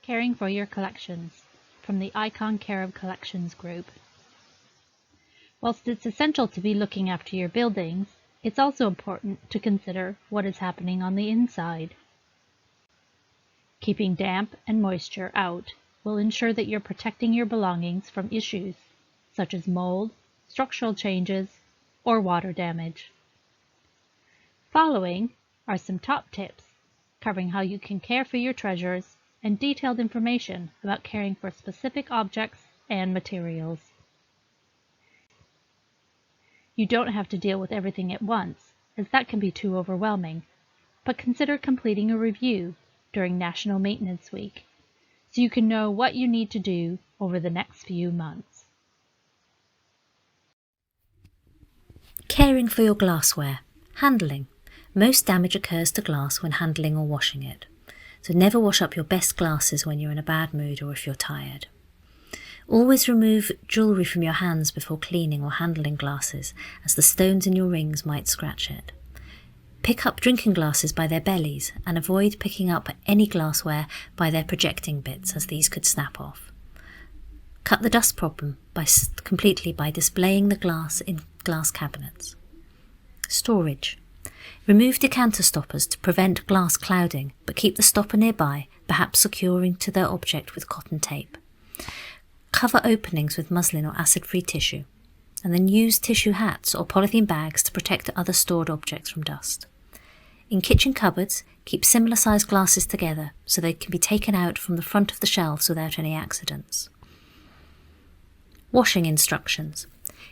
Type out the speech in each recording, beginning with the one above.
Caring for your collections, from the Icon Care of Collections group. Whilst it's essential to be looking after your buildings, it's also important to consider what is happening on the inside. Keeping damp and moisture out will ensure that you're protecting your belongings from issues such as mold, structural changes, or water damage. Following are some top tips covering how you can care for your treasures and detailed information about caring for specific objects and materials. You don't have to deal with everything at once, as that can be too overwhelming, but consider completing a review during National Maintenance Week so you can know what you need to do over the next few months. Caring for your glassware. Handling. Most damage occurs to glass when handling or washing it, so never wash up your best glasses when you're in a bad mood or if you're tired. Always remove jewellery from your hands before cleaning or handling glasses, as the stones in your rings might scratch it. Pick up drinking glasses by their bellies and avoid picking up any glassware by their projecting bits, as these could snap off. Cut the dust problem completely by displaying the glass in glass cabinets. Storage. Remove decanter stoppers to prevent glass clouding, but keep the stopper nearby, perhaps securing to their object with cotton tape. Cover openings with muslin or acid-free tissue, and then use tissue hats or polythene bags to protect other stored objects from dust. In kitchen cupboards, keep similar sized glasses together so they can be taken out from the front of the shelves without any accidents. Washing instructions.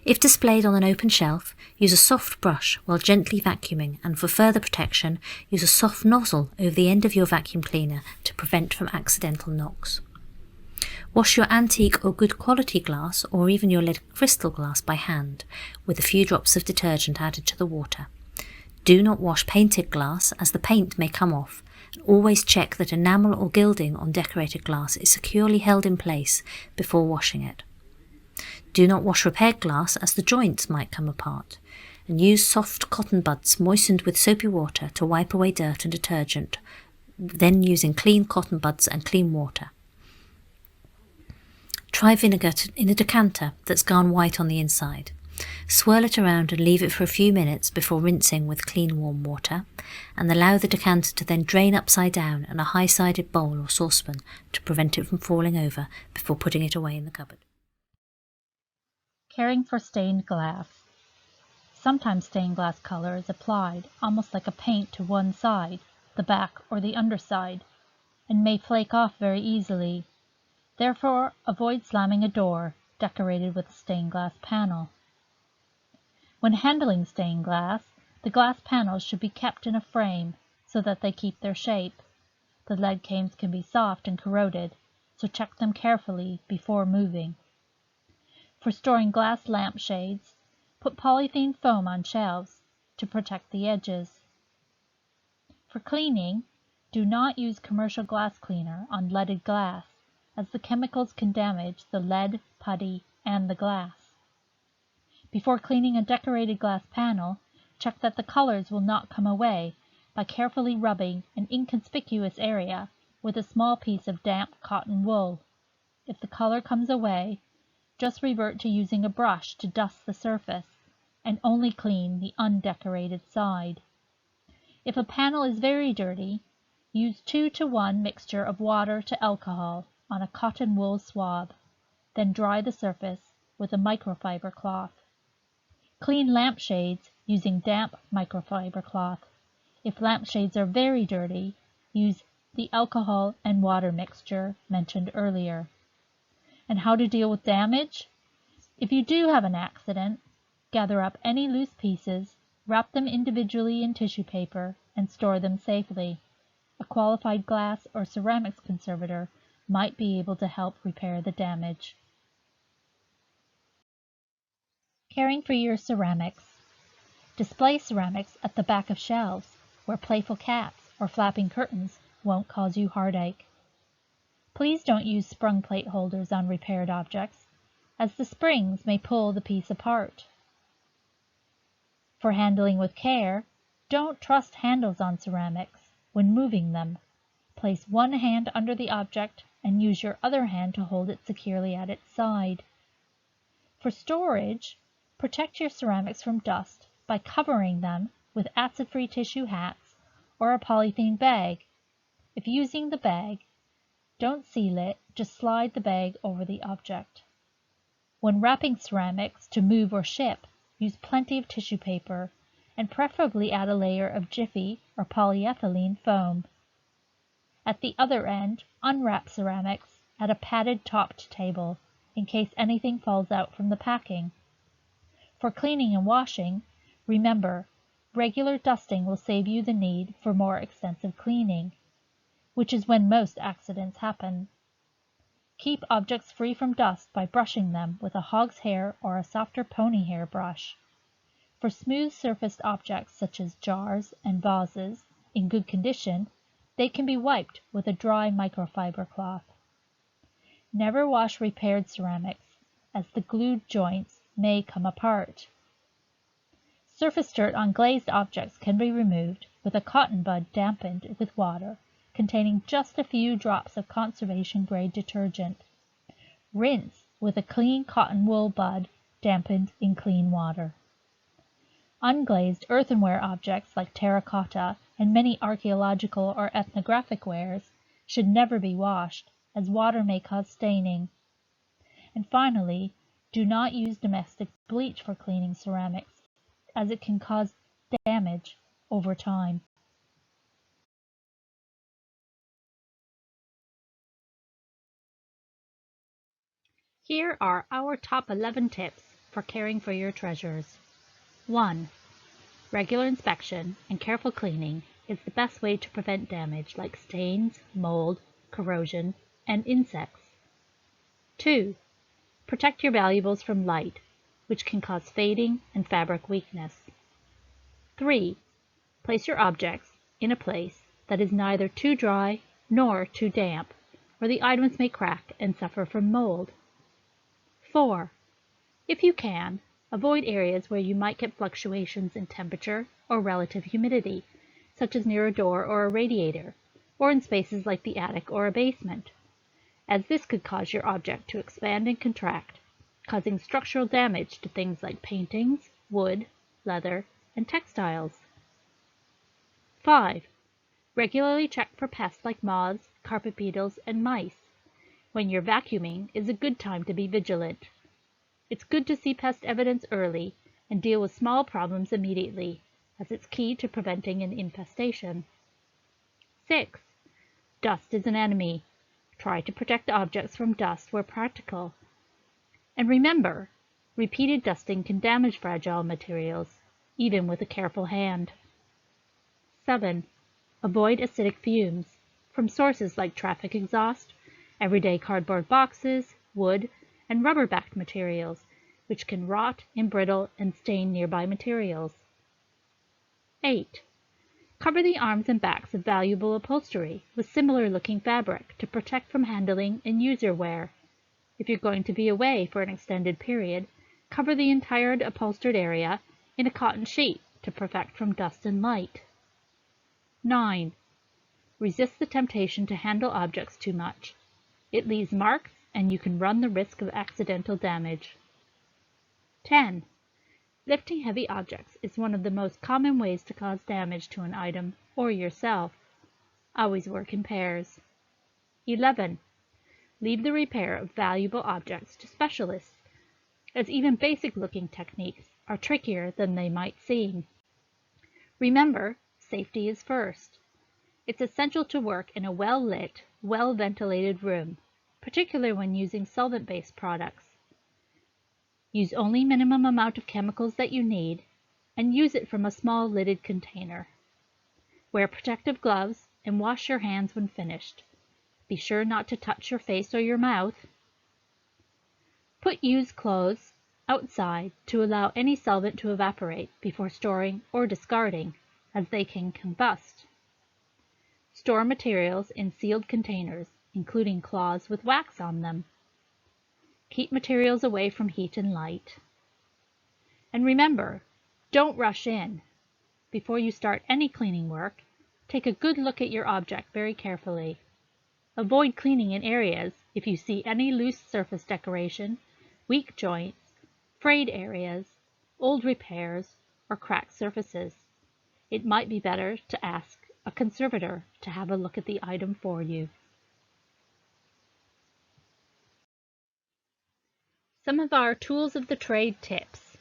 If displayed on an open shelf, use a soft brush while gently vacuuming, and for further protection, use a soft nozzle over the end of your vacuum cleaner to prevent from accidental knocks. Wash your antique or good quality glass, or even your lead crystal glass, by hand, with a few drops of detergent added to the water. Do not wash painted glass, as the paint may come off, and always check that enamel or gilding on decorated glass is securely held in place before washing it. Do not wash repaired glass, as the joints might come apart, and use soft cotton buds moistened with soapy water to wipe away dirt and detergent, then using clean cotton buds and clean water. Try vinegar in a decanter that's gone white on the inside. Swirl it around and leave it for a few minutes before rinsing with clean warm water, and allow the decanter to then drain upside down in a high-sided bowl or saucepan to prevent it from falling over before putting it away in the cupboard. Caring for stained glass. Sometimes stained glass color is applied almost like a paint to one side, the back or the underside, and may flake off very easily. Therefore, avoid slamming a door decorated with a stained glass panel. When handling stained glass, the glass panels should be kept in a frame so that they keep their shape. The lead cames can be soft and corroded, so check them carefully before moving. For storing glass lampshades, put polythene foam on shelves to protect the edges. For cleaning, do not use commercial glass cleaner on leaded glass, as the chemicals can damage the lead, putty, and the glass. Before cleaning a decorated glass panel, check that the colors will not come away by carefully rubbing an inconspicuous area with a small piece of damp cotton wool. If the color comes away, just revert to using a brush to dust the surface and only clean the undecorated side. If a panel is very dirty, use 2-to-1 mixture of water to alcohol on a cotton wool swab, then dry the surface with a microfiber cloth. Clean lampshades using damp microfiber cloth. If lampshades are very dirty, use the alcohol and water mixture mentioned earlier. And how to deal with damage? If you do have an accident, gather up any loose pieces, wrap them individually in tissue paper, and store them safely. A qualified glass or ceramics conservator might be able to help repair the damage. Caring for your ceramics. Display ceramics at the back of shelves, where playful cats or flapping curtains won't cause you heartache. Please don't use sprung plate holders on repaired objects, as the springs may pull the piece apart. For handling with care, don't trust handles on ceramics when moving them. Place one hand under the object and use your other hand to hold it securely at its side. For storage, protect your ceramics from dust by covering them with acid-free tissue hats or a polythene bag. If using the bag, don't seal it, just slide the bag over the object. When wrapping ceramics to move or ship, use plenty of tissue paper and preferably add a layer of Jiffy or polyethylene foam. At the other end, unwrap ceramics at a padded topped table in case anything falls out from the packing. For cleaning and washing, remember, regular dusting will save you the need for more extensive cleaning, which is when most accidents happen. Keep objects free from dust by brushing them with a hog's hair or a softer pony hair brush. For smooth surfaced objects such as jars and vases in good condition, they can be wiped with a dry microfiber cloth. Never wash repaired ceramics, as the glued joints may come apart. Surface dirt on glazed objects can be removed with a cotton bud dampened with water containing just a few drops of conservation-grade detergent. Rinse with a clean cotton wool bud dampened in clean water. Unglazed earthenware objects like terracotta and many archaeological or ethnographic wares should never be washed, as water may cause staining. And finally, do not use domestic bleach for cleaning ceramics, as it can cause damage over time. Here are our top 11 tips for caring for your treasures. 1. Regular inspection and careful cleaning is the best way to prevent damage like stains, mold, corrosion, and insects. 2. Protect your valuables from light, which can cause fading and fabric weakness. 3. Place your objects in a place that is neither too dry nor too damp, or the items may crack and suffer from mold. 4. If you can, avoid areas where you might get fluctuations in temperature or relative humidity, such as near a door or a radiator, or in spaces like the attic or a basement, as this could cause your object to expand and contract, causing structural damage to things like paintings, wood, leather, and textiles. 5. Regularly check for pests like moths, carpet beetles, and mice. When you're vacuuming is a good time to be vigilant. It's good to see pest evidence early and deal with small problems immediately, as it's key to preventing an infestation. 6. Dust is an enemy. Try to protect objects from dust where practical. And remember, repeated dusting can damage fragile materials, even with a careful hand. 7. Avoid acidic fumes from sources like traffic exhaust, everyday cardboard boxes, wood, and rubber-backed materials, which can rot, embrittle, and stain nearby materials. 8. Cover the arms and backs of valuable upholstery with similar-looking fabric to protect from handling and user wear. If you're going to be away for an extended period, cover the entire upholstered area in a cotton sheet to protect from dust and light. 9. Resist the temptation to handle objects too much. It leaves marks, and you can run the risk of accidental damage. 10. Lifting heavy objects is one of the most common ways to cause damage to an item or yourself. Always work in pairs. 11. Leave the repair of valuable objects to specialists, as even basic-looking techniques are trickier than they might seem. Remember, safety is first. It's essential to work in a well-lit, well-ventilated room, particularly when using solvent-based products. Use only minimum amount of chemicals that you need, and use it from a small lidded container. Wear protective gloves and wash your hands when finished. Be sure not to touch your face or your mouth. Put used clothes outside to allow any solvent to evaporate before storing or discarding, as they can combust. Store materials in sealed containers, including cloths with wax on them. Keep materials away from heat and light. And remember, don't rush in. Before you start any cleaning work, take a good look at your object very carefully. Avoid cleaning in areas if you see any loose surface decoration, weak joints, frayed areas, old repairs, or cracked surfaces. It might be better to ask a conservator to have a look at the item for you. Some of our tools of the trade tips.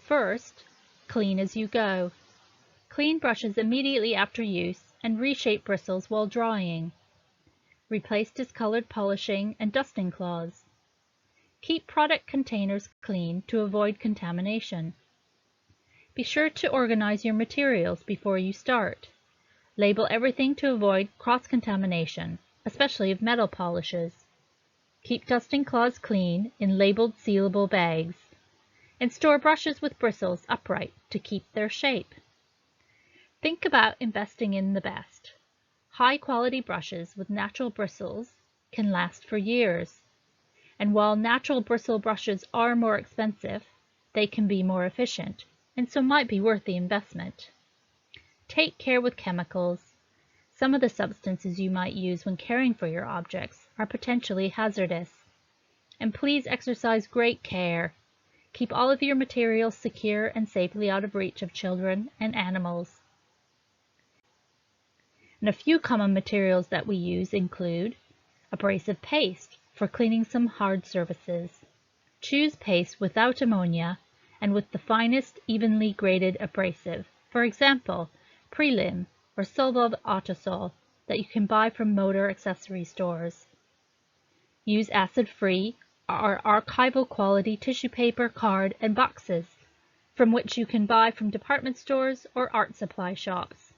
First, clean as you go. Clean brushes immediately after use and reshape bristles while drying. Replace discolored polishing and dusting cloths. Keep product containers clean to avoid contamination. Be sure to organize your materials before you start. Label everything to avoid cross-contamination, especially of metal polishes. Keep dusting cloths clean in labeled sealable bags. And store brushes with bristles upright to keep their shape. Think about investing in the best. High-quality brushes with natural bristles can last for years. And while natural bristle brushes are more expensive, they can be more efficient, and so might be worth the investment. Take care with chemicals. Some of the substances you might use when caring for your objects are potentially hazardous. And please exercise great care. Keep all of your materials secure and safely out of reach of children and animals. And a few common materials that we use include abrasive paste for cleaning some hard surfaces. Choose paste without ammonia and with the finest evenly graded abrasive, for example, Prelim or Solvol Autosol that you can buy from motor accessory stores. Use acid-free or archival quality tissue paper, card, and boxes, from which you can buy from department stores or art supply shops.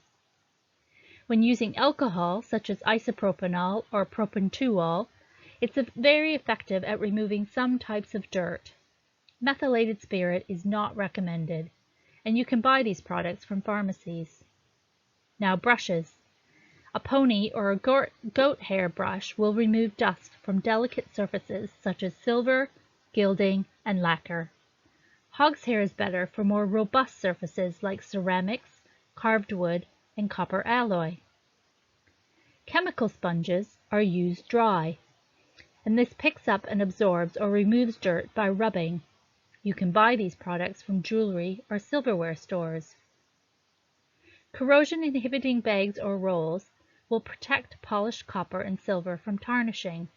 When using alcohol, such as isopropanol or propantuol, it's very effective at removing some types of dirt. Methylated spirit is not recommended, and you can buy these products from pharmacies. Now brushes. A pony or a goat hair brush will remove dust from delicate surfaces such as silver, gilding, and lacquer. Hog's hair is better for more robust surfaces like ceramics, carved wood, and copper alloy. Chemical sponges are used dry, and this picks up and absorbs or removes dirt by rubbing. You can buy these products from jewelry or silverware stores. Corrosion-inhibiting bags or rolls will protect polished copper and silver from tarnishing.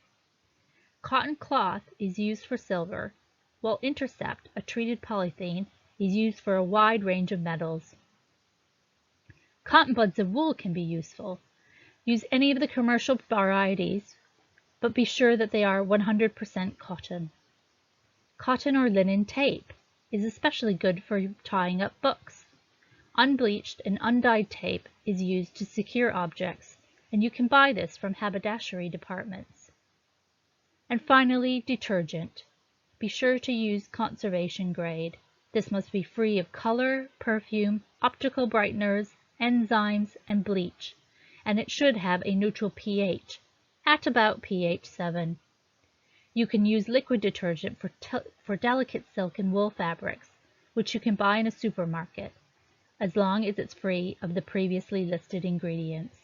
Cotton cloth is used for silver, while Intercept, a treated polythene, is used for a wide range of metals. Cotton buds of wool can be useful. Use any of the commercial varieties, but be sure that they are 100% cotton. Cotton or linen tape is especially good for tying up books. Unbleached and undyed tape is used to secure objects, and you can buy this from haberdashery departments. And finally, detergent. Be sure to use conservation grade. This must be free of color, perfume, optical brighteners, enzymes, and bleach, and it should have a neutral pH, at about pH 7. You can use liquid detergent for delicate silk and wool fabrics, which you can buy in a supermarket, as long as it's free of the previously listed ingredients.